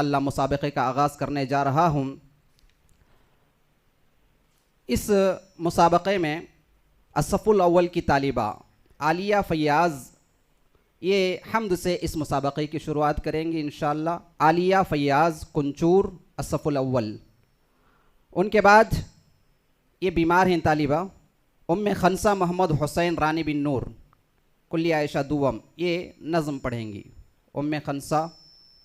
इंशाअल्लाह मुसाबक़े का आगाज़ करने जा रहा हूँ। इस मुसाबक़े में असफ़ुल अव्वल की तालिबा आलिया फ़याज़ ये हम्द से इस मुसाबक़े की शुरुआत करेंगी इंशाअल्लाह। आलिया फ़याज़ कुंचूर असफ़ुल अव्वल। उनके बाद ये बीमार हैं तालिबा उम्मे खनसा मोहम्मद हुसैन रानी बिन नूर कुल्ली आयशा दुवम, ये नज़म पढ़ेंगी। उम्मे खनसा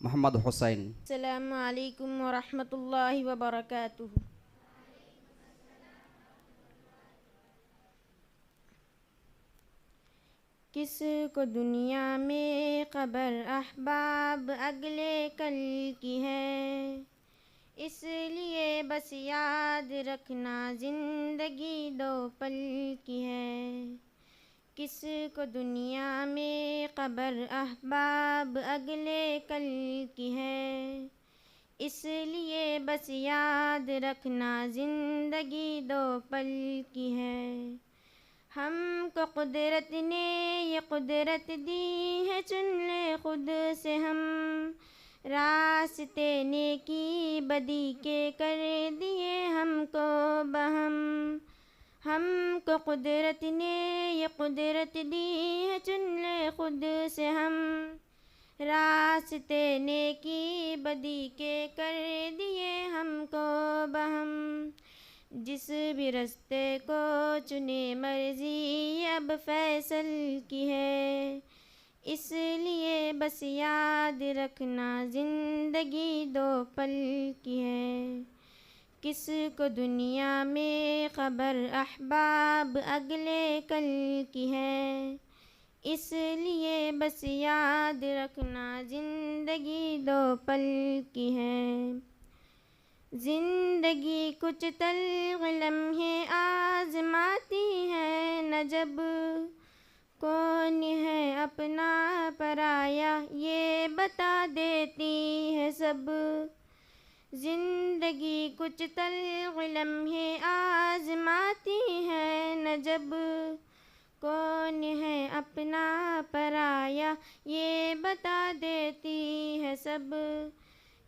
मोहम्मद हुसैन। अस्सलामु अलैकुम व रहमतुल्लाहि व बरकातुहू। किसको दुनिया में ख़बर अहबाब अगले कल की है, इसलिए बस याद रखना ज़िंदगी दो पल की है। किसको दुनिया में ख़बर अहबाब अगले कल की है, इसलिए बस याद रखना ज़िंदगी दो पल की है। हमको कुदरत ने ये कुदरत दी है, चुन ले खुद से हम रास्ते नेकी बदी के कर दिए हमको बहम। हमको कुदरत ने ये कुदरत दी है, चुन ले खुद से हम रास्ते नेकी बदी के कर दिए हमको बहम। जिस भी रास्ते को चुने मर्जी अब फैसल की है, इसलिए बस याद रखना ज़िंदगी दो पल की है। किसको दुनिया में ख़बर अहबाब अगले कल की है, इसलिए बस याद रखना ज़िंदगी दो पल की है। ज़िंदगी कुछ तल्ख़ लम्हे आज़माती है न, जब कौन है अपना पराया ये बता देती है सब। ज़िंदगी कुछ तल्ख़ लम्हे आज़माती है न, जब कौन है अपना पराया ये बता देती है सब।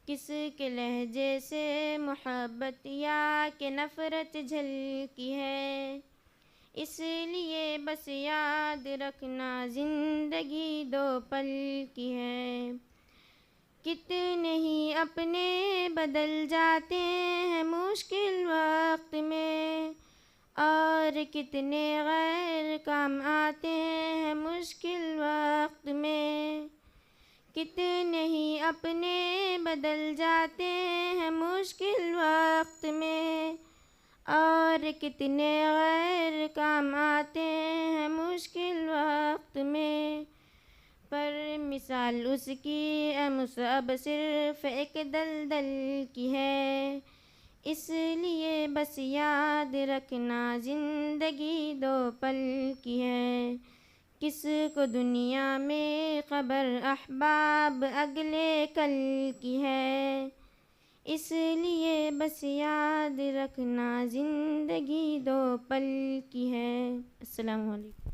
किसके लहजे से मोहब्बत या के नफ़रत झलकी है, इसलिए बस याद रखना ज़िंदगी दो पल की है। कितने ही अपने बदल जाते हैं मुश्किल वक्त में, और कितने गैर काम आते हैं मुश्किल वक्त में। कितने ही अपने बदल जाते हैं मुश्किल वक्त में, और कितने गैर काम आते हैं मुश्किल वक्त में। पर मिसाल उसकी मुसअब सिर्फ़ एक दलदल की है, इसलिए बस याद रखना ज़िंदगी दो पल की है। किसको दुनिया में ख़बर अहबाब अगले कल की है, इसलिए बस याद रखना ज़िंदगी दो पल की है। अस्सलामु अलैकुम।